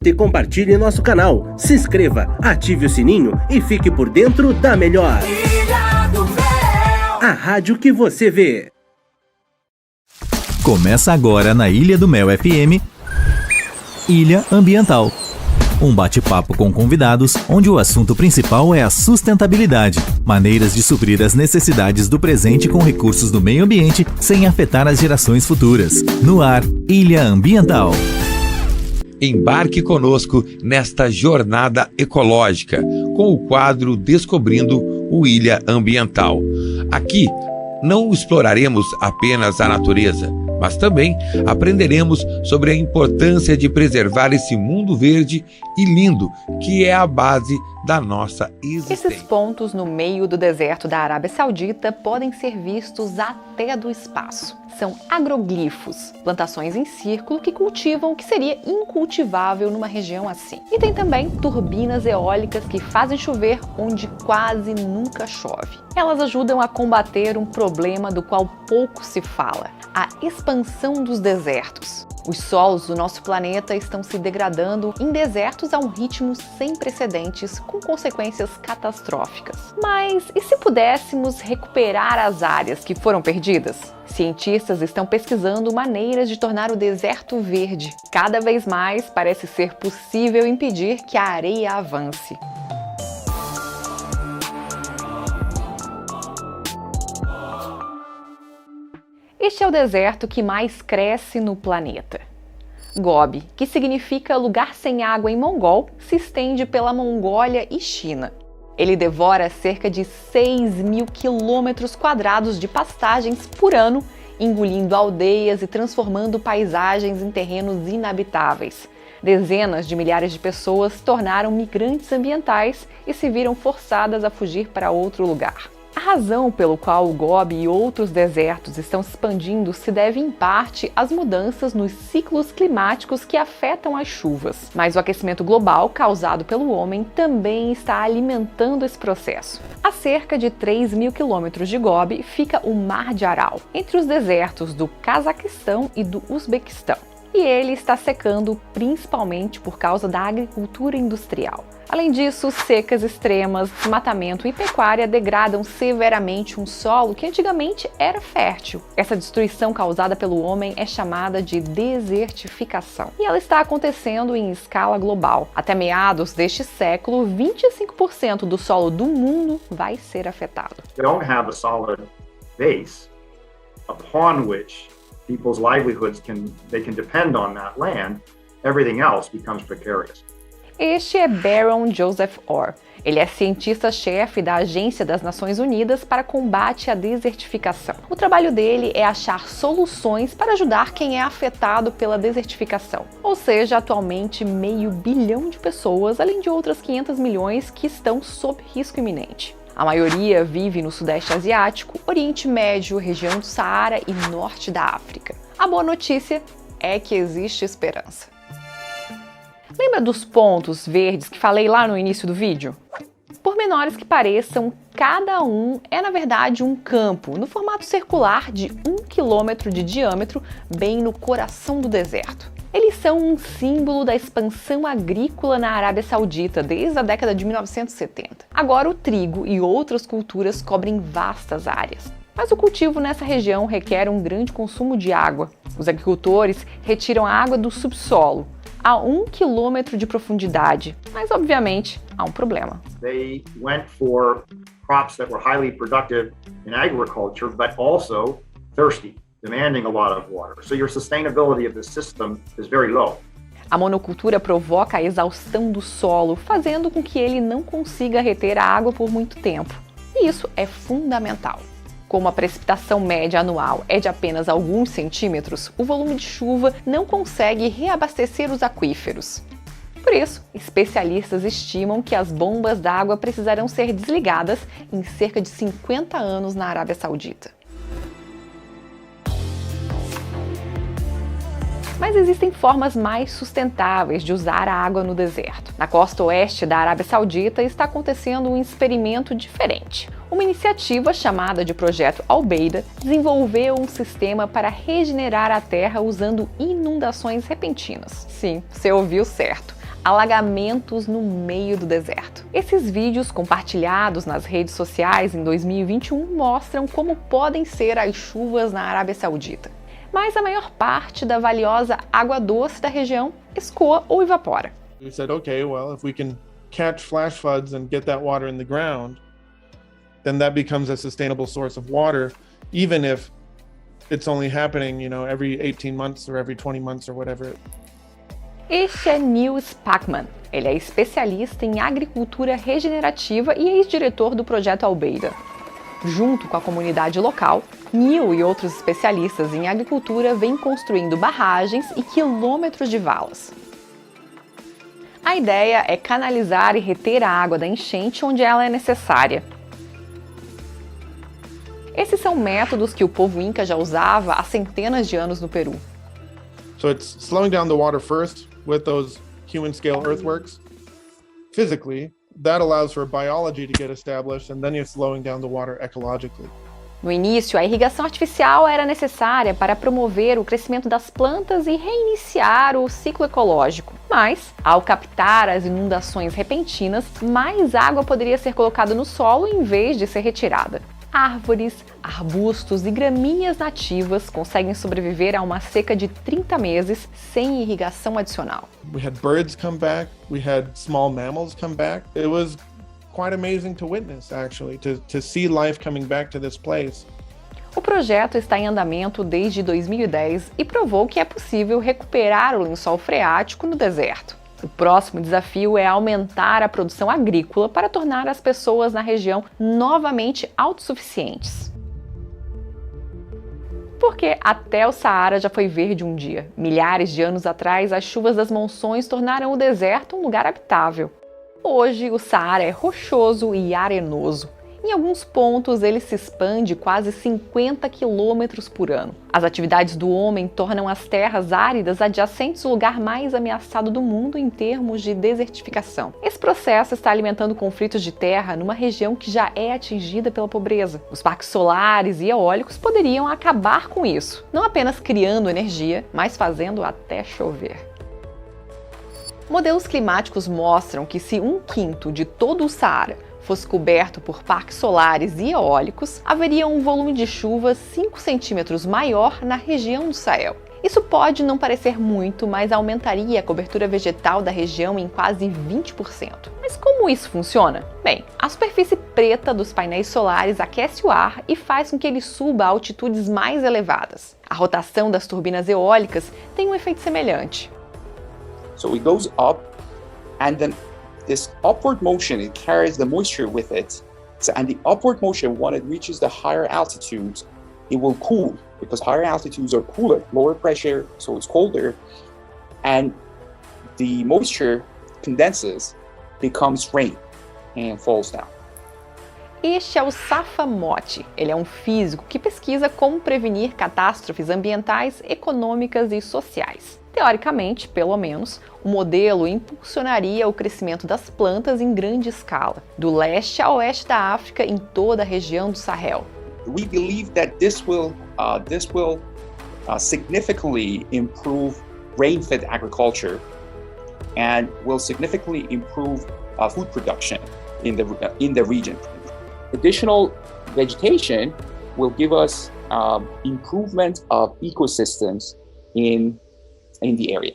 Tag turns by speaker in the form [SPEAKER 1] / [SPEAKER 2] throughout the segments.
[SPEAKER 1] E compartilhe nosso canal, se inscreva, ative o sininho e fique por dentro da melhor.
[SPEAKER 2] Ilha do Mel.
[SPEAKER 1] A rádio que você vê.
[SPEAKER 3] Começa agora na Ilha do Mel FM, Ilha Ambiental. Um bate-papo com convidados, onde o assunto principal é a sustentabilidade, maneiras de suprir as necessidades do presente com recursos do meio ambiente sem afetar as gerações futuras. No ar, Ilha Ambiental.
[SPEAKER 4] Embarque conosco nesta jornada ecológica com o quadro Descobrindo o Ilha Ambiental. Aqui não exploraremos apenas a natureza, mas também aprenderemos sobre a importância de preservar esse mundo verde e lindo que é a base da nossa existência.
[SPEAKER 5] Esses pontos no meio do deserto da Arábia Saudita podem ser vistos até do espaço. São agroglifos, plantações em círculo que cultivam o que seria incultivável numa região assim. E tem também turbinas eólicas que fazem chover onde quase nunca chove. Elas ajudam a combater um problema do qual pouco se fala: a expansão dos desertos. Os solos do nosso planeta estão se degradando em desertos a um ritmo sem precedentes, com consequências catastróficas. Mas e se pudéssemos recuperar as áreas que foram perdidas? Cientistas estão pesquisando maneiras de tornar o deserto verde. Cada vez mais parece ser possível impedir que a areia avance. Este é o deserto que mais cresce no planeta. Gobi, que significa lugar sem água em mongol, se estende pela Mongólia e China. Ele devora cerca de 6.000 quilômetros quadrados de pastagens por ano, engolindo aldeias e transformando paisagens em terrenos inabitáveis. Dezenas de milhares de pessoas se tornaram migrantes ambientais e se viram forçadas a fugir para outro lugar. A razão pelo qual o Gobi e outros desertos estão se expandindo se deve em parte às mudanças nos ciclos climáticos que afetam as chuvas. Mas o aquecimento global causado pelo homem também está alimentando esse processo. A cerca de 3.000 quilômetros de Gobi fica o Mar de Aral, entre os desertos do Cazaquistão e do Uzbequistão. E ele está secando principalmente por causa da agricultura industrial. Além disso, secas extremas, desmatamento e pecuária degradam severamente um solo que antigamente era fértil. Essa destruição causada pelo homem é chamada de desertificação. E ela está acontecendo em escala global. Até meados deste século, 25% do solo do mundo vai ser afetado.
[SPEAKER 6] They don't have a solid base upon which people's livelihoods can depend on that land. Everything else becomes precarious.
[SPEAKER 5] Este é Baron Joseph Orr. Ele é cientista-chefe da Agência das Nações Unidas para Combate à Desertificação. O trabalho dele é achar soluções para ajudar quem é afetado pela desertificação. Ou seja, atualmente 500 milhões de pessoas, além de outras 500 milhões que estão sob risco iminente. A maioria vive no Sudeste Asiático, Oriente Médio, região do Saara e Norte da África. A boa notícia é que existe esperança. Lembra dos pontos verdes que falei lá no início do vídeo? Por menores que pareçam, cada um é na verdade um campo, no formato circular de 1 quilômetro de diâmetro, bem no coração do deserto. Eles são um símbolo da expansão agrícola na Arábia Saudita desde a década de 1970. Agora o trigo e outras culturas cobrem vastas áreas. Mas o cultivo nessa região requer um grande consumo de água. Os agricultores retiram a água do subsolo, a 1 quilômetro de profundidade, mas obviamente há um problema.
[SPEAKER 6] They went for crops that were highly productive in agriculture, but also thirsty, demanding a lot of water. So your sustainability of the system is very low.
[SPEAKER 5] A monocultura provoca a exaustão do solo, fazendo com que ele não consiga reter a água por muito tempo. E isso é fundamental. Como a precipitação média anual é de apenas alguns centímetros, o volume de chuva não consegue reabastecer os aquíferos. Por isso, especialistas estimam que as bombas d'água precisarão ser desligadas em cerca de 50 anos na Arábia Saudita. Mas existem formas mais sustentáveis de usar a água no deserto. Na costa oeste da Arábia Saudita está acontecendo um experimento diferente. Uma iniciativa chamada de Projeto Albeida desenvolveu um sistema para regenerar a terra usando inundações repentinas. Sim, você ouviu certo. alagamentos no meio do deserto. Esses vídeos compartilhados nas redes sociais em 2021 mostram como podem ser as chuvas na Arábia Saudita. Mas a maior parte da valiosa água doce da região escoa ou evapora.
[SPEAKER 7] We said, okay, well, if we can catch flash floods and get that water in the ground, then that becomes a sustainable source of water, even if it's only happening, every 18 months or every 20 months or whatever.
[SPEAKER 5] Este é Neil Spackman. Ele é especialista em agricultura regenerativa e ex-diretor do projeto Albeida. Junto com a comunidade local, Neil e outros especialistas em agricultura vêm construindo barragens e quilômetros de valas. A ideia é canalizar e reter a água da enchente onde ela é necessária. Esses são métodos que o povo Inca já usava há centenas de anos no Peru.
[SPEAKER 7] So it's slowing down the water first with those human-scale earthworks. Physically, that allows for biology to get established, and then you're slowing down the water ecologically.
[SPEAKER 5] No início, a irrigação artificial era necessária para promover o crescimento das plantas e reiniciar o ciclo ecológico. Mas, ao captar as inundações repentinas, mais água poderia ser colocada no solo em vez de ser retirada. Árvores, arbustos e gramíneas nativas conseguem sobreviver a uma seca de 30 meses sem irrigação adicional.
[SPEAKER 7] We had birds come back, we had small mammals come back. It was quite amazing to witness, actually, to see life coming back to this place.
[SPEAKER 5] O projeto está em andamento desde 2010 e provou que é possível recuperar o lençol freático no deserto. O próximo desafio é aumentar a produção agrícola para tornar as pessoas na região novamente autossuficientes. Porque até o Saara já foi verde um dia. Milhares de anos atrás, as chuvas das monções tornaram o deserto um lugar habitável. Hoje, o Saara é rochoso e arenoso. Em alguns pontos, ele se expande quase 50 quilômetros por ano. As atividades do homem tornam as terras áridas adjacentes o lugar mais ameaçado do mundo em termos de desertificação. Esse processo está alimentando conflitos de terra numa região que já é atingida pela pobreza. Os parques solares e eólicos poderiam acabar com isso, não apenas criando energia, mas fazendo até chover. Modelos climáticos mostram que se 1/5 de todo o Saara fosse coberto por parques solares e eólicos, haveria um volume de chuva 5 centímetros maior na região do Sahel. Isso pode não parecer muito, mas aumentaria a cobertura vegetal da região em quase 20%. Mas como isso funciona? Bem, a superfície preta dos painéis solares aquece o ar e faz com que ele suba a altitudes mais elevadas. A rotação das turbinas eólicas tem um efeito semelhante.
[SPEAKER 8] So it goes up, and then this upward motion, it carries the moisture with it. So, and the upward motion, when it reaches the higher altitudes, it will cool, because higher altitudes are cooler, lower pressure, so it's colder, and the moisture condenses, becomes rain, and falls down.
[SPEAKER 5] Este é o Safa Motti. Ele é um físico que pesquisa como prevenir catástrofes ambientais, econômicas e sociais. Teoricamente, pelo menos, o modelo impulsionaria o crescimento das plantas em grande escala, do leste a oeste da África em toda a região do Sahel.
[SPEAKER 8] We believe that this will significantly improve rain-fed agriculture and will significantly improve food production in the region. Additional vegetation will give us improvement of ecosystems in the area.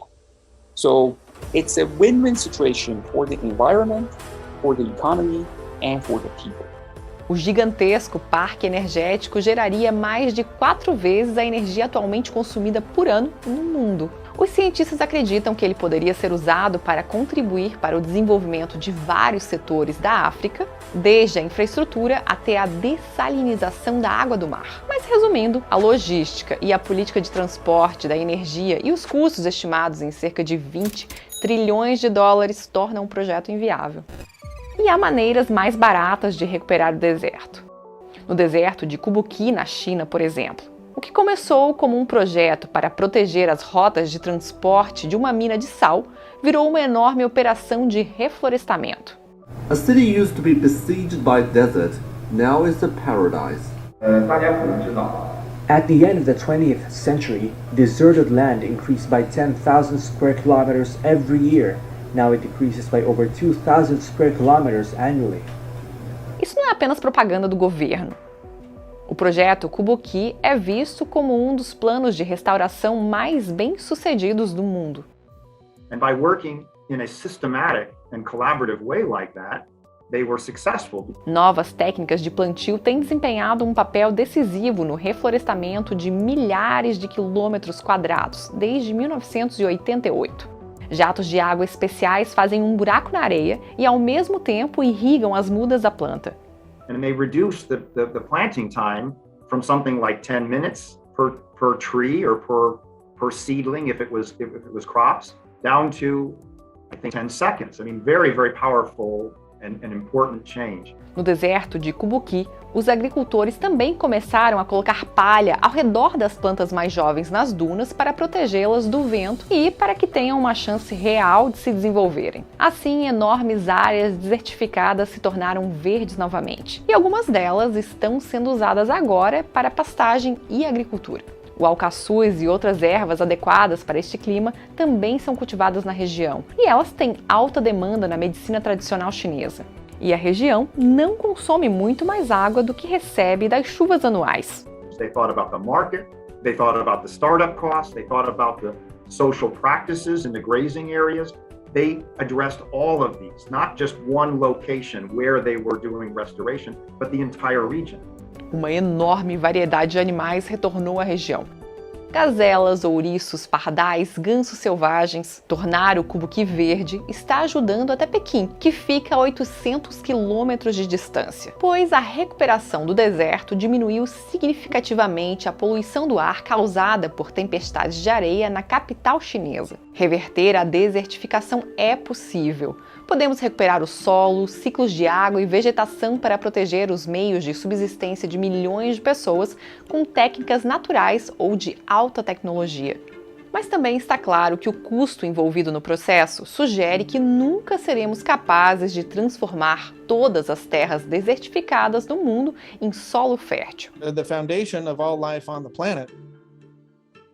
[SPEAKER 8] So it's a win-win situation for the environment, for the economy, and for the people.
[SPEAKER 5] O gigantesco parque energético geraria mais de 4 vezes a energia atualmente consumida por ano no mundo. Os cientistas acreditam que ele poderia ser usado para contribuir para o desenvolvimento de vários setores da África, desde a infraestrutura até a dessalinização da água do mar. Mas resumindo, a logística e a política de transporte da energia e os custos estimados em cerca de 20 trilhões de dólares tornam o projeto inviável. E há maneiras mais baratas de recuperar o deserto. No deserto de Kubuqi, na China, por exemplo, o que começou como um projeto para proteger as rotas de transporte de uma mina de sal virou uma enorme operação de reflorestamento.
[SPEAKER 9] A city used to be besieged by desert, now is a paradise.
[SPEAKER 10] At the end of the 20th century, deserted land increased by 10,000 square kilometers every year, Now it decreases by over 2,000 square kilometers annually.
[SPEAKER 5] Isso não é apenas propaganda do governo. O projeto Cubuqui é visto como um dos planos de restauração mais bem-sucedidos do mundo.
[SPEAKER 6] And by working in a systematic and collaborative way like that, they were successful.
[SPEAKER 5] Novas técnicas de plantio têm desempenhado um papel decisivo no reflorestamento de milhares de quilômetros quadrados desde 1988. Jatos de água especiais fazem um buraco na areia e, ao mesmo tempo, irrigam as mudas da planta.
[SPEAKER 6] And they reduce the planting time from something like 10 minutes per tree or per seedling if it was crops down to, I think, 10 seconds. I mean, very, very powerful and important change.
[SPEAKER 5] No deserto de Cubuqui, os agricultores também começaram a colocar palha ao redor das plantas mais jovens nas dunas para protegê-las do vento e para que tenham uma chance real de se desenvolverem. Assim, enormes áreas desertificadas se tornaram verdes novamente, e algumas delas estão sendo usadas agora para pastagem e agricultura. O alcaçuz e outras ervas adequadas para este clima também são cultivadas na região, e elas têm alta demanda na medicina tradicional chinesa. E a região não consome muito mais água do que recebe das chuvas anuais.
[SPEAKER 6] They thought about the market, they thought about the startup costs, they thought about the social practices in the grazing areas. They addressed all of these, not just one location where they were doing restoration, but the entire region.
[SPEAKER 5] Uma enorme variedade de animais retornou à região. Gazelas, ouriços, pardais, gansos selvagens. Tornar o Cubuqui verde está ajudando até Pequim, que fica a 800 quilômetros de distância, pois a recuperação do deserto diminuiu significativamente a poluição do ar causada por tempestades de areia na capital chinesa. Reverter a desertificação é possível. Podemos recuperar o solo, ciclos de água e vegetação para proteger os meios de subsistência de milhões de pessoas com técnicas naturais ou de alta tecnologia. Mas também está claro que o custo envolvido no processo sugere que nunca seremos capazes de transformar todas as terras desertificadas do mundo em solo fértil.
[SPEAKER 7] The foundation of all life on the planet.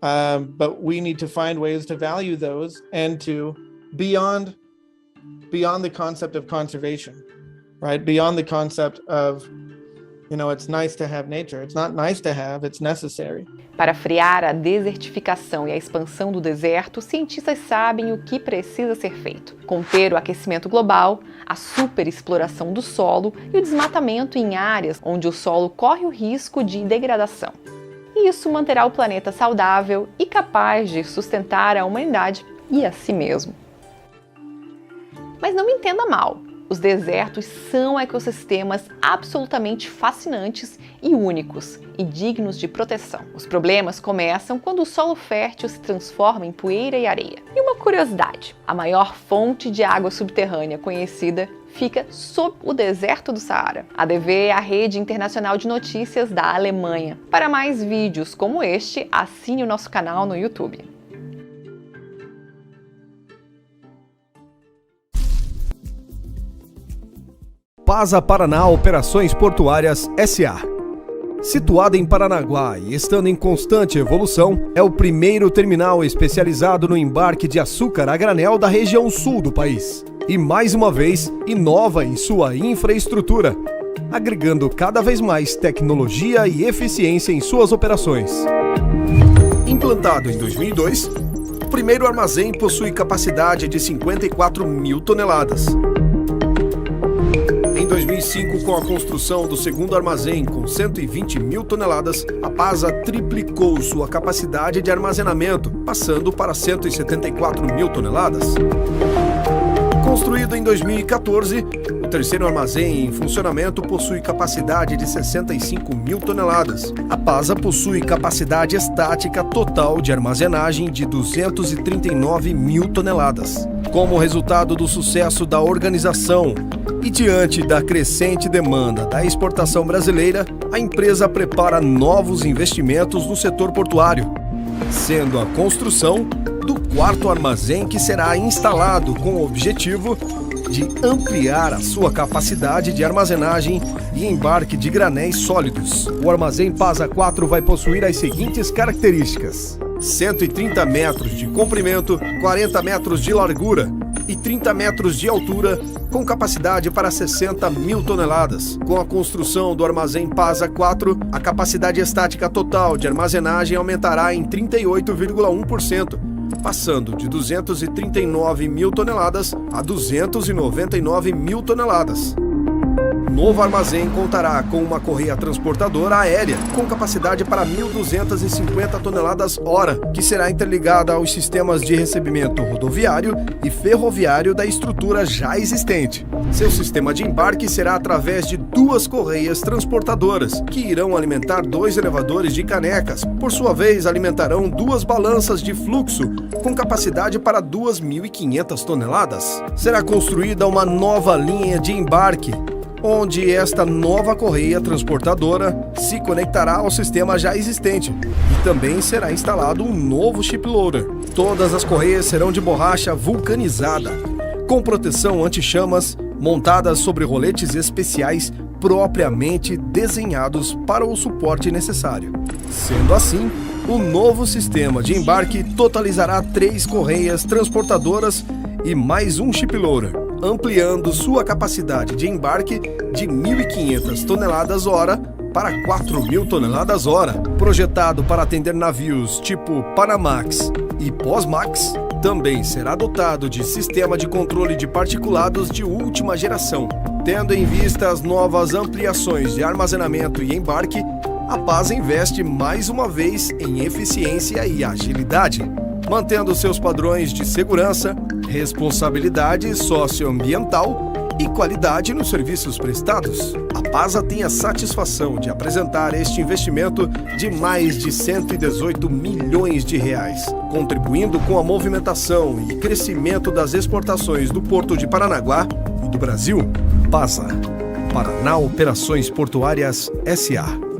[SPEAKER 7] But we need to find ways to value those and to beyond the concept of conservation, right? Beyond the concept of, it's nice to have nature. It's not nice to have, it's necessary.
[SPEAKER 5] Para frear a desertificação e a expansão do deserto, cientistas sabem o que precisa ser feito: conter o aquecimento global, a superexploração do solo e o desmatamento em áreas onde o solo corre o risco de degradação. E isso manterá o planeta saudável e capaz de sustentar a humanidade e a si mesmo. Mas não me entenda mal, os desertos são ecossistemas absolutamente fascinantes e únicos, e dignos de proteção. Os problemas começam quando o solo fértil se transforma em poeira e areia. E uma curiosidade, a maior fonte de água subterrânea conhecida fica sob o deserto do Saara. A DV é a rede internacional de notícias da Alemanha. Para mais vídeos como este, assine o nosso canal no YouTube.
[SPEAKER 11] Pasa Paraná Operações Portuárias S.A. Situada em Paranaguá e estando em constante evolução, é o primeiro terminal especializado no embarque de açúcar a granel da região sul do país. E mais uma vez, inova em sua infraestrutura, agregando cada vez mais tecnologia e eficiência em suas operações. Implantado em 2002, o primeiro armazém possui capacidade de 54 mil toneladas. Em 2005, com a construção do segundo armazém com 120 mil toneladas, a PASA triplicou sua capacidade de armazenamento, passando para 174 mil toneladas. Construído em 2014, o terceiro armazém em funcionamento possui capacidade de 65 mil toneladas. A PASA possui capacidade estática total de armazenagem de 239 mil toneladas. Como resultado do sucesso da organização e diante da crescente demanda da exportação brasileira, a empresa prepara novos investimentos no setor portuário, sendo a construção do quarto armazém que será instalado com o objetivo de ampliar a sua capacidade de armazenagem e embarque de granéis sólidos. O armazém PASA 4 vai possuir as seguintes características: 130 metros de comprimento, 40 metros de largura e 30 metros de altura, com capacidade para 60 mil toneladas. Com a construção do armazém PASA 4, a capacidade estática total de armazenagem aumentará em 38,1%, passando de 239 mil toneladas a 299 mil toneladas. O novo armazém contará com uma correia transportadora aérea com capacidade para 1.250 toneladas hora, que será interligada aos sistemas de recebimento rodoviário e ferroviário da estrutura já existente. Seu sistema de embarque será através de 2 correias transportadoras, que irão alimentar 2 elevadores de canecas. Por sua vez, alimentarão 2 balanças de fluxo com capacidade para 2.500 toneladas. Será construída uma nova linha de embarque, onde esta nova correia transportadora se conectará ao sistema já existente e também será instalado um novo ship loader. Todas as correias serão de borracha vulcanizada, com proteção anti-chamas, montadas sobre roletes especiais propriamente desenhados para o suporte necessário. Sendo assim, o novo sistema de embarque totalizará 3 correias transportadoras e mais um ship loader, ampliando sua capacidade de embarque de 1.500 toneladas hora para 4.000 toneladas hora. Projetado para atender navios tipo Panamax e Posmax, também será dotado de sistema de controle de particulados de última geração. Tendo em vista as novas ampliações de armazenamento e embarque, a PASA investe mais uma vez em eficiência e agilidade, mantendo seus padrões de segurança, responsabilidade socioambiental e qualidade nos serviços prestados. A PASA tem a satisfação de apresentar este investimento de mais de 118 milhões de reais, contribuindo com a movimentação e crescimento das exportações do Porto de Paranaguá e do Brasil. PASA, Paraná Operações Portuárias S.A.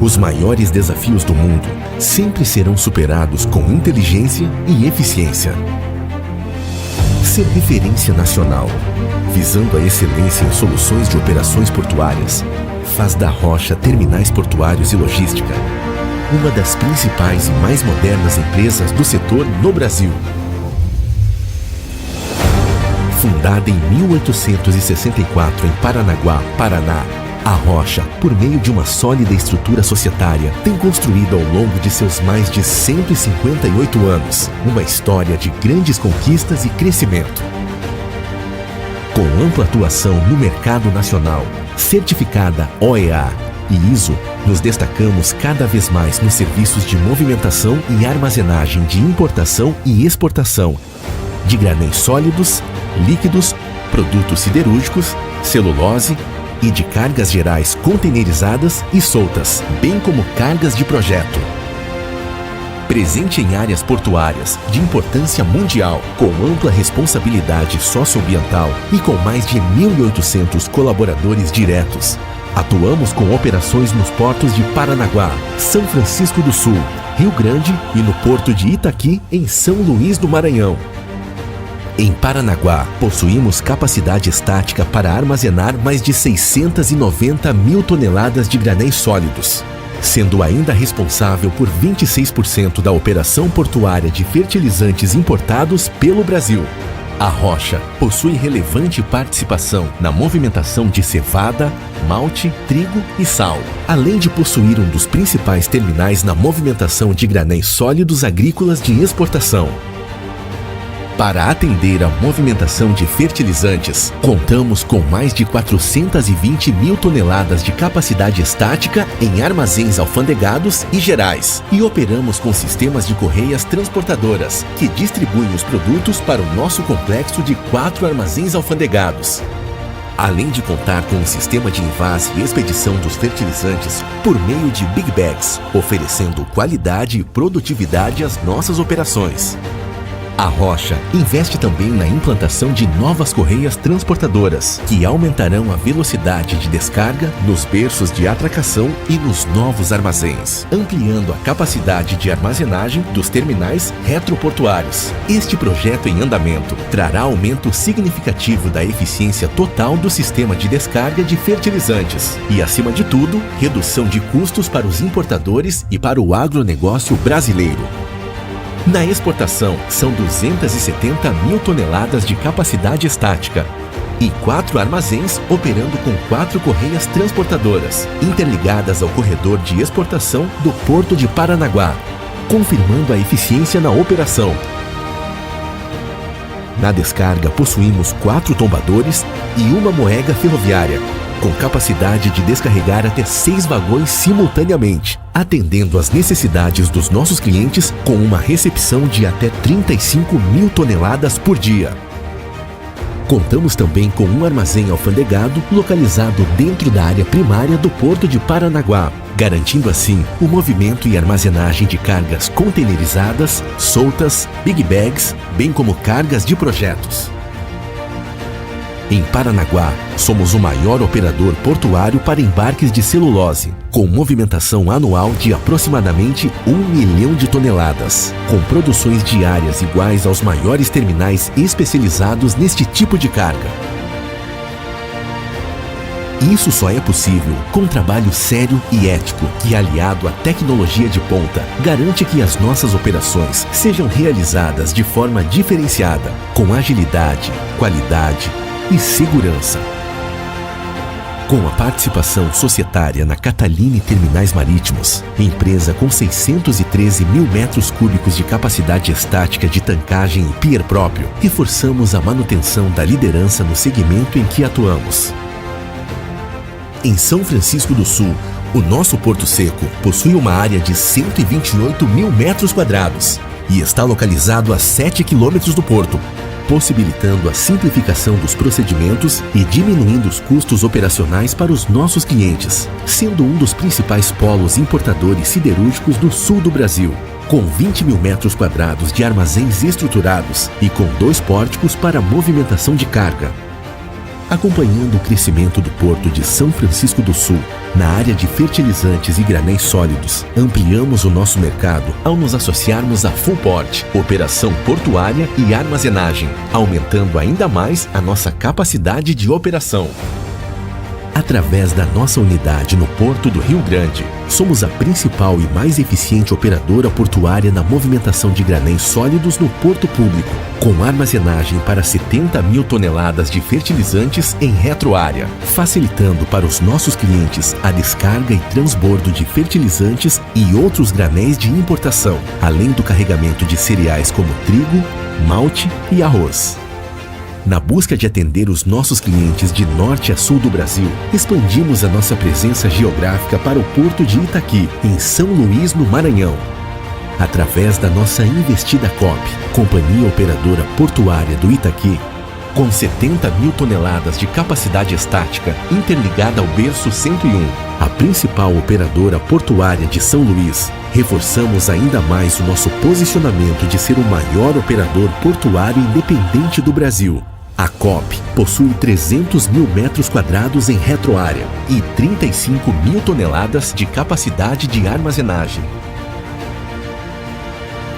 [SPEAKER 12] Os maiores desafios do mundo sempre serão superados com inteligência e eficiência. Ser referência nacional, visando a excelência em soluções de operações portuárias, faz da Rocha Terminais Portuários e Logística uma das principais e mais modernas empresas do setor no Brasil. Fundada em 1864 em Paranaguá, Paraná, a Rocha, por meio de uma sólida estrutura societária, tem construído ao longo de seus mais de 158 anos uma história de grandes conquistas e crescimento. Com ampla atuação no mercado nacional, certificada OEA e ISO, nos destacamos cada vez mais nos serviços de movimentação e armazenagem de importação e exportação de granéis sólidos, líquidos, produtos siderúrgicos, celulose e de cargas gerais containerizadas e soltas, bem como cargas de projeto. Presente em áreas portuárias de importância mundial, com ampla responsabilidade socioambiental e com mais de 1.800 colaboradores diretos. Atuamos com operações nos portos de Paranaguá, São Francisco do Sul, Rio Grande e no porto de Itaqui, em São Luís do Maranhão. Em Paranaguá, possuímos capacidade estática para armazenar mais de 690 mil toneladas de granéis sólidos, sendo ainda responsável por 26% da operação portuária de fertilizantes importados pelo Brasil. A Rocha possui relevante participação na movimentação de cevada, malte, trigo e sal, além de possuir um dos principais terminais na movimentação de granéis sólidos agrícolas de exportação. Para atender a movimentação de fertilizantes, contamos com mais de 420 mil toneladas de capacidade estática em armazéns alfandegados e gerais, e operamos com sistemas de correias transportadoras, que distribuem os produtos para o nosso complexo de 4 armazéns alfandegados. Além de contar com um sistema de envase e expedição dos fertilizantes por meio de Big Bags, oferecendo qualidade e produtividade às nossas operações. A Rocha investe também na implantação de novas correias transportadoras, que aumentarão a velocidade de descarga nos berços de atracação e nos novos armazéns, ampliando a capacidade de armazenagem dos terminais retroportuários. Este projeto em andamento trará aumento significativo da eficiência total do sistema de descarga de fertilizantes e, acima de tudo, redução de custos para os importadores e para o agronegócio brasileiro. Na exportação, são 270 mil toneladas de capacidade estática e 4 armazéns operando com 4 correias transportadoras, interligadas ao corredor de exportação do Porto de Paranaguá, confirmando a eficiência na operação. Na descarga, possuímos 4 tombadores e uma moega ferroviária, com capacidade de descarregar até 6 vagões simultaneamente, atendendo às necessidades dos nossos clientes com uma recepção de até 35 mil toneladas por dia. Contamos também com um armazém alfandegado localizado dentro da área primária do Porto de Paranaguá, garantindo assim o movimento e armazenagem de cargas containerizadas, soltas, big bags, bem como cargas de projetos. Em Paranaguá, somos o maior operador portuário para embarques de celulose, com movimentação anual de aproximadamente 1 milhão de toneladas, com produções diárias iguais aos maiores terminais especializados neste tipo de carga. Isso só é possível com trabalho sério e ético que, aliado à tecnologia de ponta, garante que as nossas operações sejam realizadas de forma diferenciada, com agilidade, qualidade e segurança. Com a participação societária na Catalini Terminais Marítimos, empresa com 613 mil metros cúbicos de capacidade estática de tancagem e pier próprio, reforçamos a manutenção da liderança no segmento em que atuamos. Em São Francisco do Sul, o nosso Porto Seco possui uma área de 128 mil metros quadrados e está localizado a 7 quilômetros do porto, possibilitando a simplificação dos procedimentos e diminuindo os custos operacionais para os nossos clientes, sendo um dos principais polos importadores siderúrgicos do sul do Brasil, com 20 mil metros quadrados de armazéns estruturados e com 2 pórticos para movimentação de carga. Acompanhando o crescimento do Porto de São Francisco do Sul, na área de fertilizantes e granéis sólidos, ampliamos o nosso mercado ao nos associarmos à Fullport, Operação Portuária e Armazenagem, aumentando ainda mais a nossa capacidade de operação. Através da nossa unidade no Porto do Rio Grande, somos a principal e mais eficiente operadora portuária na movimentação de granéis sólidos no porto público, com armazenagem para 70 mil toneladas de fertilizantes em retroárea, facilitando para os nossos clientes a descarga e transbordo de fertilizantes e outros granéis de importação, além do carregamento de cereais como trigo, malte e arroz. Na busca de atender os nossos clientes de norte a sul do Brasil, expandimos a nossa presença geográfica para o Porto de Itaqui, em São Luís, no Maranhão. Através da nossa investida COP, Companhia Operadora Portuária do Itaqui, com 70 mil toneladas de capacidade estática interligada ao Berço 101, a principal operadora portuária de São Luís, reforçamos ainda mais o nosso posicionamento de ser o maior operador portuário independente do Brasil. A COP possui 300 mil metros quadrados em retroárea e 35 mil toneladas de capacidade de armazenagem.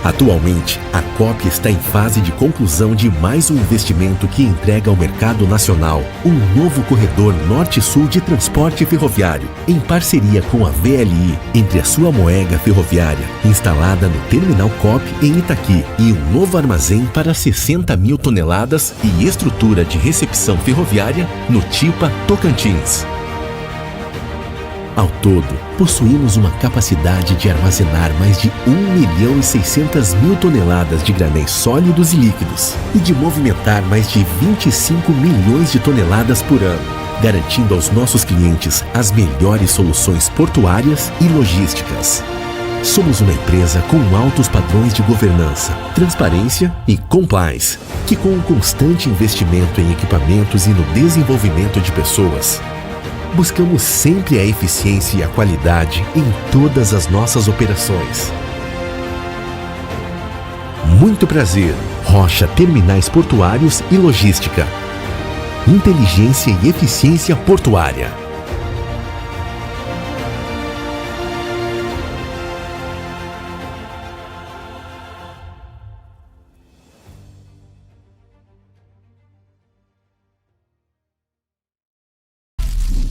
[SPEAKER 12] Atualmente, a COP está em fase de conclusão de mais um investimento que entrega ao mercado nacional um novo corredor norte-sul de transporte ferroviário, em parceria com a VLI, entre a sua moega ferroviária, instalada no Terminal COP em Itaqui, e um novo armazém para 60 mil toneladas e estrutura de recepção ferroviária no Tipa, Tocantins. Ao todo, possuímos uma capacidade de armazenar mais de 1.600.000 toneladas de granéis sólidos e líquidos e de movimentar mais de 25 milhões de toneladas por ano, garantindo aos nossos clientes as melhores soluções portuárias e logísticas. Somos uma empresa com altos padrões de governança, transparência e compliance, que com um constante investimento em equipamentos e no desenvolvimento de pessoas, buscamos sempre a eficiência e a qualidade em todas as nossas operações. Muito prazer, Rocha Terminais Portuários e Logística. Inteligência e eficiência portuária.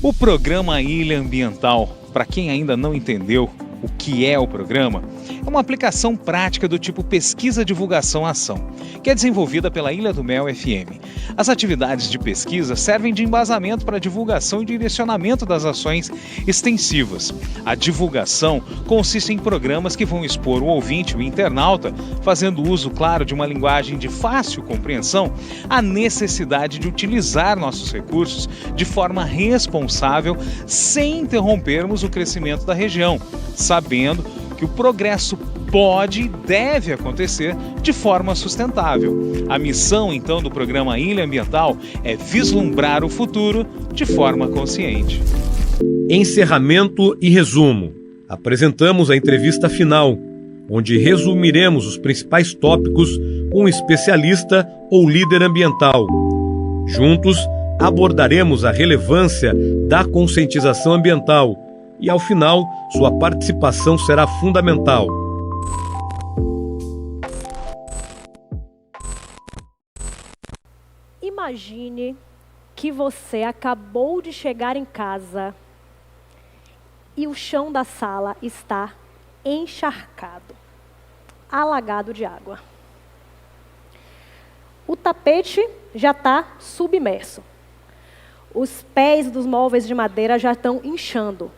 [SPEAKER 13] O programa Ilha Ambiental, para quem ainda não entendeu o que é o programa, é uma aplicação prática do tipo Pesquisa, Divulgação, Ação, que é desenvolvida pela Ilha do Mel FM. As atividades de pesquisa servem de embasamento para a divulgação e direcionamento das ações extensivas. A divulgação consiste em programas que vão expor o ouvinte, o internauta, fazendo uso, claro, de uma linguagem de fácil compreensão, a necessidade de utilizar nossos recursos de forma responsável, sem interrompermos o crescimento da região, sabendo que o progresso pode e deve acontecer de forma sustentável. A missão, então, do programa Ilha Ambiental é vislumbrar o futuro de forma consciente.
[SPEAKER 11] Encerramento e resumo. Apresentamos a entrevista final, onde resumiremos os principais tópicos com um especialista ou líder ambiental. Juntos, abordaremos a relevância da conscientização ambiental e, ao final, sua participação será fundamental.
[SPEAKER 14] Imagine que você acabou de chegar em casa e o chão da sala está encharcado, alagado de água. O tapete já está submerso. Os pés dos móveis de madeira já estão inchando.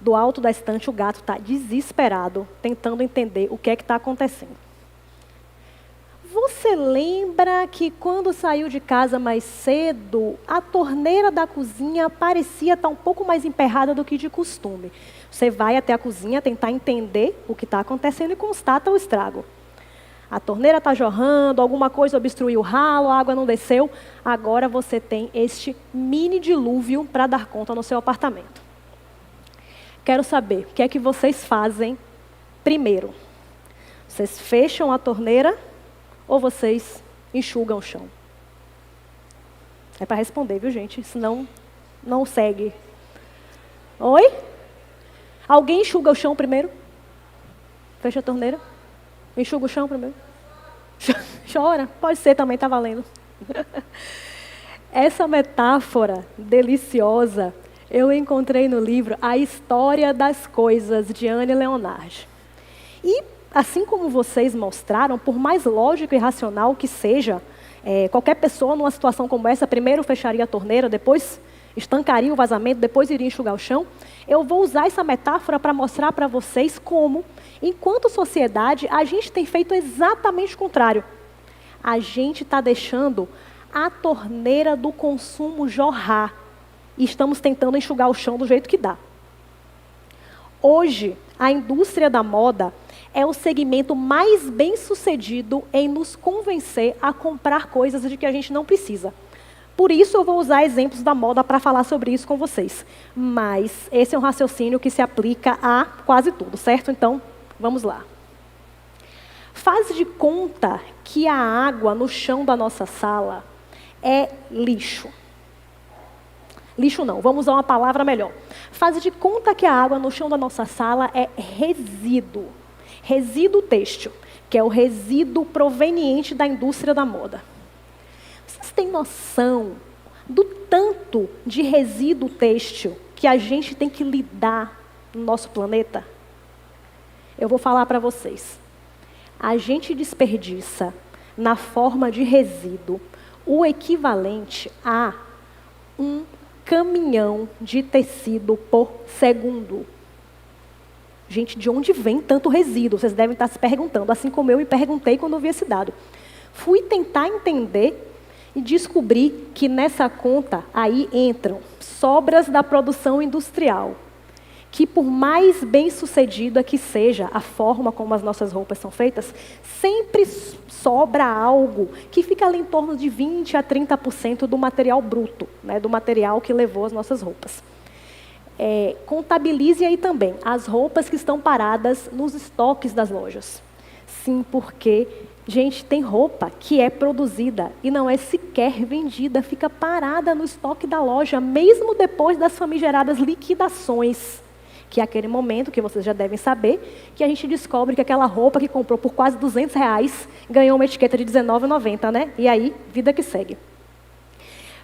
[SPEAKER 14] Do alto da estante, o gato está desesperado, tentando entender o que é que está acontecendo. Você lembra que quando saiu de casa mais cedo, a torneira da cozinha parecia estar um pouco mais emperrada do que de costume? Você vai até a cozinha tentar entender o que está acontecendo e constata o estrago. A torneira está jorrando, alguma coisa obstruiu o ralo, a água não desceu. Agora você tem este mini dilúvio para dar conta no seu apartamento. Quero saber o que é que vocês fazem primeiro. Vocês fecham a torneira ou vocês enxugam o chão? É para responder, viu, gente? Senão, não segue. Oi? Alguém enxuga o chão primeiro? Fecha a torneira. Enxuga o chão primeiro. Chora? Pode ser também, tá valendo. Essa metáfora deliciosa eu encontrei no livro A História das Coisas, de Anne Leonard. E, assim como vocês mostraram, por mais lógico e racional que seja, qualquer pessoa numa situação como essa, primeiro fecharia a torneira, depois estancaria o vazamento, depois iria enxugar o chão. Eu vou usar essa metáfora para mostrar para vocês como, enquanto sociedade, a gente tem feito exatamente o contrário. A gente está deixando a torneira do consumo jorrar e estamos tentando enxugar o chão do jeito que dá. Hoje, a indústria da moda é o segmento mais bem-sucedido em nos convencer a comprar coisas de que a gente não precisa. Por isso, eu vou usar exemplos da moda para falar sobre isso com vocês. Mas esse é um raciocínio que se aplica a quase tudo, certo? Então, vamos lá. Faz de conta que a água no chão da nossa sala é lixo. Lixo não, vamos usar uma palavra melhor. Faz de conta que a água no chão da nossa sala é resíduo. Resíduo têxtil, que é o resíduo proveniente da indústria da moda. Vocês têm noção do tanto de resíduo têxtil que a gente tem que lidar no nosso planeta? Eu vou falar para vocês. A gente desperdiça, na forma de resíduo, o equivalente a um caminhão de tecido por segundo. Gente, de onde vem tanto resíduo? Vocês devem estar se perguntando, assim como eu me perguntei quando eu vi esse dado. Fui tentar entender e descobri que nessa conta aí entram sobras da produção industrial, que por mais bem-sucedida que seja a forma como as nossas roupas são feitas, sempre sobra algo que fica ali em torno de 20% a 30% do material bruto, né, do material que levou as nossas roupas. Contabilize aí também as roupas que estão paradas nos estoques das lojas. Sim, porque, gente, tem roupa que é produzida e não é sequer vendida, fica parada no estoque da loja, mesmo depois das famigeradas liquidações, que é aquele momento que vocês já devem saber, que a gente descobre que aquela roupa que comprou por quase R$200 ganhou uma etiqueta de R$19,90, né? E aí, vida que segue.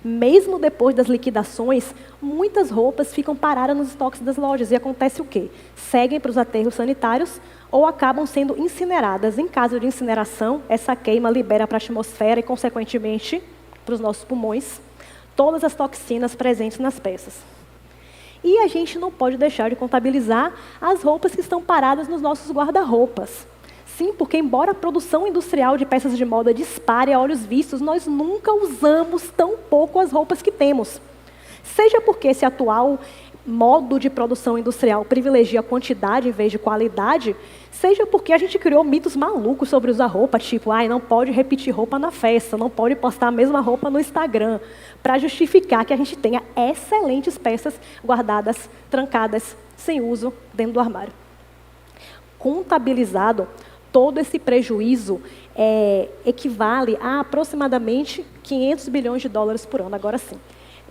[SPEAKER 14] Mesmo depois das liquidações, muitas roupas ficam paradas nos estoques das lojas. E acontece o quê? Seguem para os aterros sanitários ou acabam sendo incineradas. Em caso de incineração, essa queima libera para a atmosfera e, consequentemente, para os nossos pulmões, todas as toxinas presentes nas peças. E a gente não pode deixar de contabilizar as roupas que estão paradas nos nossos guarda-roupas. Sim, porque embora a produção industrial de peças de moda dispare a olhos vistos, nós nunca usamos tão pouco as roupas que temos. Seja porque esse atual modo de produção industrial privilegia a quantidade em vez de qualidade, seja porque a gente criou mitos malucos sobre usar roupa, tipo, não pode repetir roupa na festa, não pode postar a mesma roupa no Instagram, para justificar que a gente tenha excelentes peças guardadas, trancadas, sem uso, dentro do armário. Contabilizado, todo esse prejuízo equivale a aproximadamente 500 bilhões de dólares por ano. Agora sim,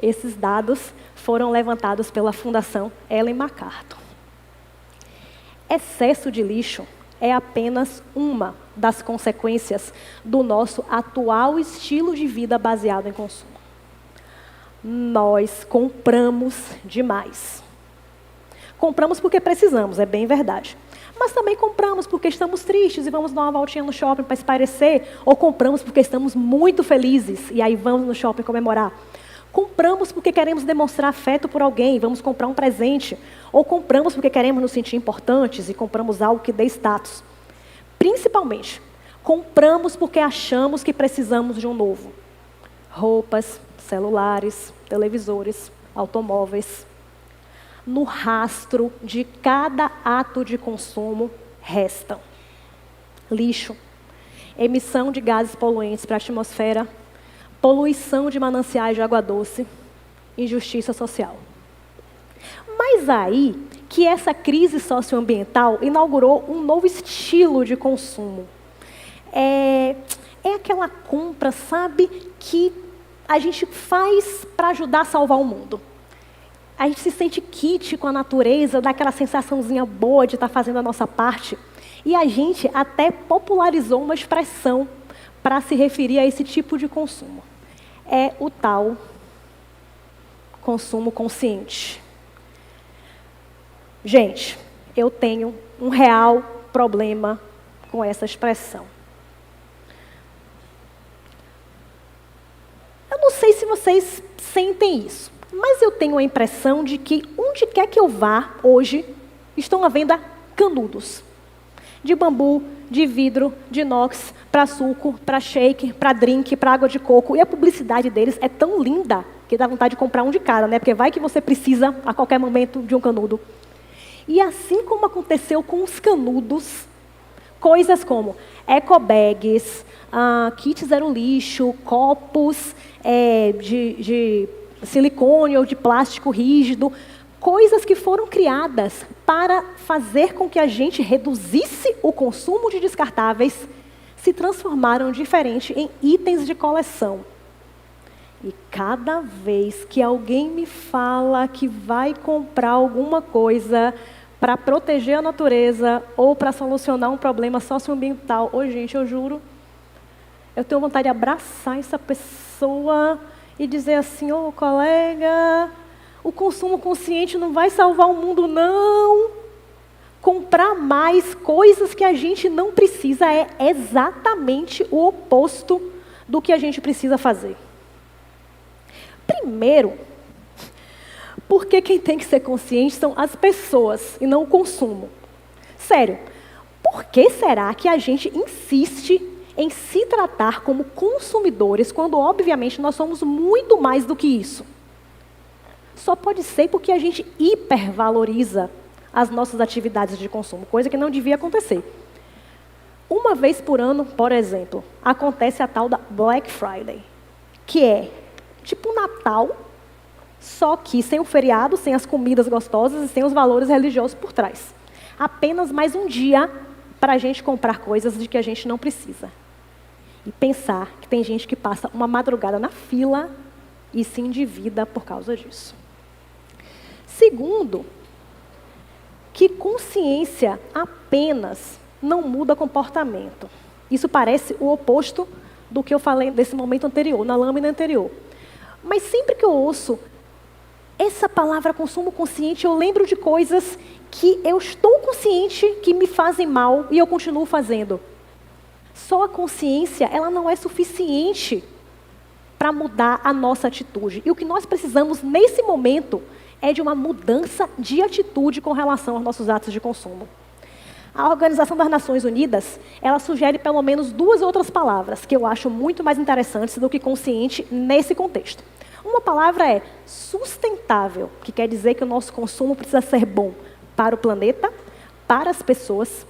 [SPEAKER 14] esses dados foram levantados pela Fundação Ellen MacArthur. Excesso de lixo é apenas uma das consequências do nosso atual estilo de vida baseado em consumo. Nós compramos demais. Compramos porque precisamos, é bem verdade. Mas também compramos porque estamos tristes e vamos dar uma voltinha no shopping para espairecer, ou compramos porque estamos muito felizes e aí vamos no shopping comemorar. Compramos porque queremos demonstrar afeto por alguém e vamos comprar um presente, ou compramos porque queremos nos sentir importantes e compramos algo que dê status. Principalmente, compramos porque achamos que precisamos de um novo. Roupas, celulares, televisores, automóveis. No rastro de cada ato de consumo restam lixo, emissão de gases poluentes para a atmosfera, poluição de mananciais de água doce, injustiça social. Mas aí que essa crise socioambiental inaugurou um novo estilo de consumo. É aquela compra, sabe, que a gente faz para ajudar a salvar o mundo? A gente se sente kit com a natureza, dá aquela sensaçãozinha boa de estar fazendo a nossa parte. E a gente até popularizou uma expressão para se referir a esse tipo de consumo. É o tal consumo consciente. Gente, eu tenho um real problema com essa expressão. Eu não sei se vocês sentem isso, mas eu tenho a impressão de que onde quer que eu vá hoje, estão à venda canudos. De bambu, de vidro, de inox, para suco, para shake, para drink, para água de coco. E a publicidade deles é tão linda que dá vontade de comprar um de cada, né? Porque vai que você precisa, a qualquer momento, de um canudo. E assim como aconteceu com os canudos, coisas como ecobags, kit zero lixo, copos de silicone ou de plástico rígido, coisas que foram criadas para fazer com que a gente reduzisse o consumo de descartáveis, se transformaram diferente em itens de coleção. E cada vez que alguém me fala que vai comprar alguma coisa para proteger a natureza ou para solucionar um problema socioambiental, gente, eu juro, eu tenho vontade de abraçar essa pessoa e dizer assim, colega, o consumo consciente não vai salvar o mundo, não. Comprar mais coisas que a gente não precisa é exatamente o oposto do que a gente precisa fazer. Primeiro, porque quem tem que ser consciente são as pessoas e não o consumo. Sério, por que será que a gente insiste em se tratar como consumidores quando, obviamente, nós somos muito mais do que isso? Só pode ser porque a gente hipervaloriza as nossas atividades de consumo, coisa que não devia acontecer. Uma vez por ano, por exemplo, acontece a tal da Black Friday, que é tipo Natal, só que sem o feriado, sem as comidas gostosas e sem os valores religiosos por trás. Apenas mais um dia para a gente comprar coisas de que a gente não precisa. E pensar que tem gente que passa uma madrugada na fila e se endivida por causa disso. Segundo, que consciência apenas não muda comportamento. Isso parece o oposto do que eu falei nesse momento anterior, na lâmina anterior. Mas sempre que eu ouço essa palavra consumo consciente, eu lembro de coisas que eu estou consciente que me fazem mal e eu continuo fazendo. Só a consciência, ela não é suficiente para mudar a nossa atitude. E o que nós precisamos nesse momento é de uma mudança de atitude com relação aos nossos atos de consumo. A Organização das Nações Unidas, ela sugere pelo menos 2 outras palavras que eu acho muito mais interessantes do que consciente nesse contexto. Uma palavra é sustentável, que quer dizer que o nosso consumo precisa ser bom para o planeta, para as pessoas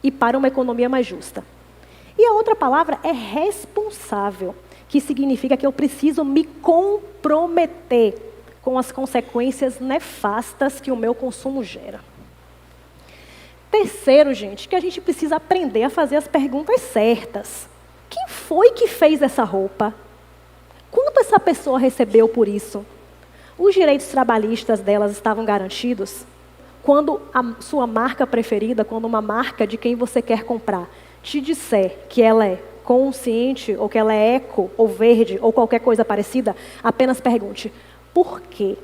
[SPEAKER 14] e para uma economia mais justa. E a outra palavra é responsável, que significa que eu preciso me comprometer com as consequências nefastas que o meu consumo gera. Terceiro, gente, que a gente precisa aprender a fazer as perguntas certas. Quem foi que fez essa roupa? Quanto essa pessoa recebeu por isso? Os direitos trabalhistas delas estavam garantidos? Quando a sua marca preferida, quando uma marca de quem você quer comprar, te disser que ela é consciente, ou que ela é eco, ou verde, ou qualquer coisa parecida, apenas pergunte, por quê?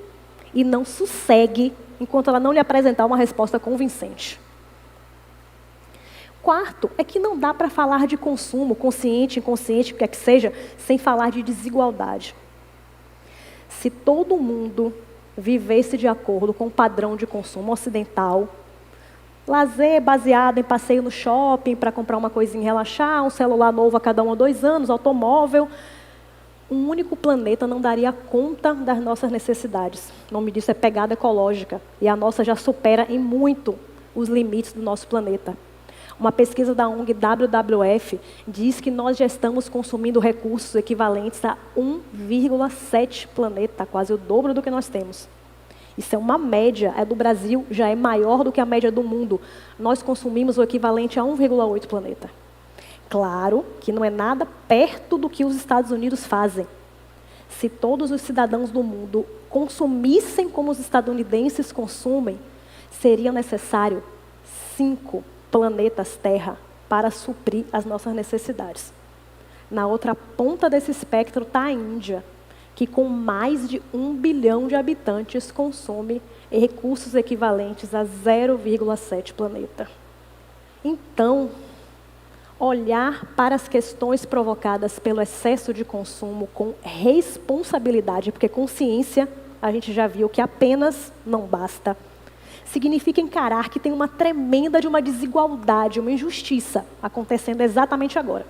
[SPEAKER 14] E não sossegue enquanto ela não lhe apresentar uma resposta convincente. Quarto, é que não dá para falar de consumo, consciente, inconsciente, o que é que seja, sem falar de desigualdade. Se todo mundo vivesse de acordo com o padrão de consumo ocidental, lazer baseado em passeio no shopping para comprar uma coisinha e relaxar, um celular novo a cada 1 ou 2 anos, automóvel, um único planeta não daria conta das nossas necessidades. O nome disso é pegada ecológica, e a nossa já supera em muito os limites do nosso planeta. Uma pesquisa da ONG WWF diz que nós já estamos consumindo recursos equivalentes a 1,7 planeta, quase o dobro do que nós temos. Isso é uma média, é do Brasil, já é maior do que a média do mundo. Nós consumimos o equivalente a 1,8 planeta. Claro que não é nada perto do que os Estados Unidos fazem. Se todos os cidadãos do mundo consumissem como os estadunidenses consumem, seria necessário 5 planetas Terra para suprir as nossas necessidades. Na outra ponta desse espectro está a Índia, que com mais de 1 bilhão de habitantes consome recursos equivalentes a 0,7 planeta. Então, olhar para as questões provocadas pelo excesso de consumo com responsabilidade, porque consciência, a gente já viu que apenas não basta, significa encarar que tem uma tremenda de uma desigualdade, uma injustiça acontecendo exatamente agora.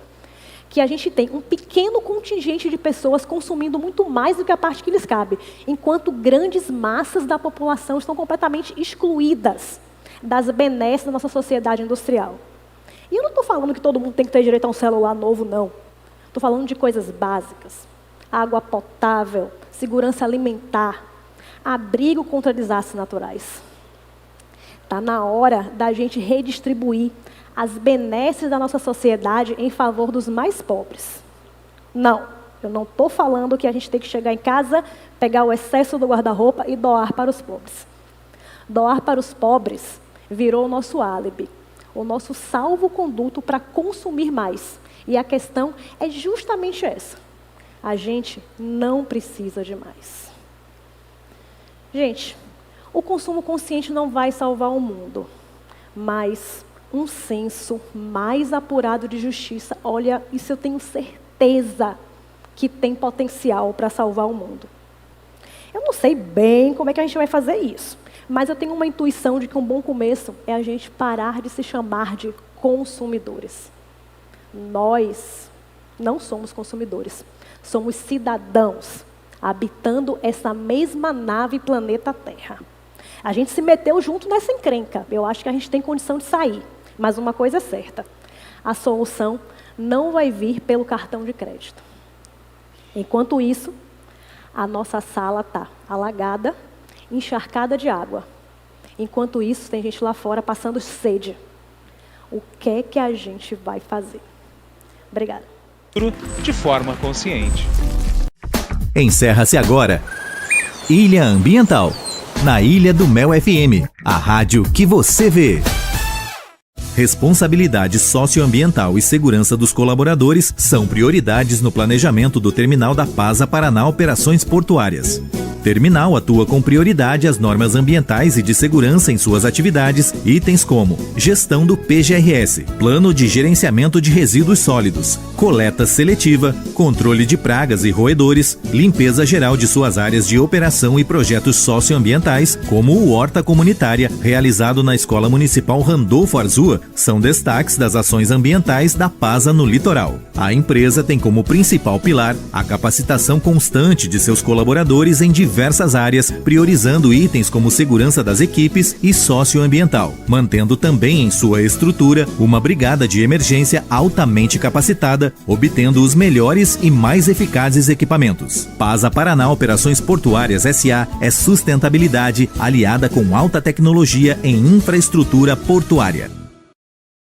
[SPEAKER 14] Que a gente tem um pequeno contingente de pessoas consumindo muito mais do que a parte que lhes cabe, enquanto grandes massas da população estão completamente excluídas das benesses da nossa sociedade industrial. E eu não estou falando que todo mundo tem que ter direito a um celular novo, não. Estou falando de coisas básicas. Água potável, segurança alimentar, abrigo contra desastres naturais. Está na hora da gente redistribuir as benesses da nossa sociedade em favor dos mais pobres. Não, eu não estou falando que a gente tem que chegar em casa, pegar o excesso do guarda-roupa e doar para os pobres. Doar para os pobres virou o nosso álibi, o nosso salvo-conduto para consumir mais. E a questão é justamente essa. A gente não precisa de mais. Gente, o consumo consciente não vai salvar o mundo, mas um senso mais apurado de justiça, olha, isso eu tenho certeza que tem potencial para salvar o mundo. Eu não sei bem como é que a gente vai fazer isso, mas eu tenho uma intuição de que um bom começo é a gente parar de se chamar de consumidores. Nós não somos consumidores, somos cidadãos, habitando essa mesma nave planeta Terra. A gente se meteu junto nessa encrenca, eu acho que a gente tem condição de sair. Mas uma coisa é certa, a solução não vai vir pelo cartão de crédito. Enquanto isso, a nossa sala está alagada, encharcada de água. Enquanto isso, tem gente lá fora passando sede. O que é que a gente vai fazer? Obrigada.
[SPEAKER 13] De forma consciente.
[SPEAKER 3] Encerra-se agora Ilha Ambiental, na Ilha do Mel FM, a rádio que você vê. Responsabilidade socioambiental e segurança dos colaboradores são prioridades no planejamento do Terminal da Pasa Paraná Operações Portuárias. Terminal atua com prioridade às normas ambientais e de segurança em suas atividades, itens como gestão do PGRS, Plano de Gerenciamento de Resíduos Sólidos, coleta seletiva, controle de pragas e roedores, limpeza geral de suas áreas de operação e projetos socioambientais, como o Horta Comunitária, realizado na Escola Municipal Randolfo Arzua, são destaques das ações ambientais da PASA no litoral. A empresa tem como principal pilar a capacitação constante de seus colaboradores em diversas áreas, priorizando itens como segurança das equipes e socioambiental, mantendo também em sua estrutura uma brigada de emergência altamente capacitada, obtendo os melhores e mais eficazes equipamentos. PASA Paraná Operações Portuárias S.A. é sustentabilidade aliada com alta tecnologia em infraestrutura portuária.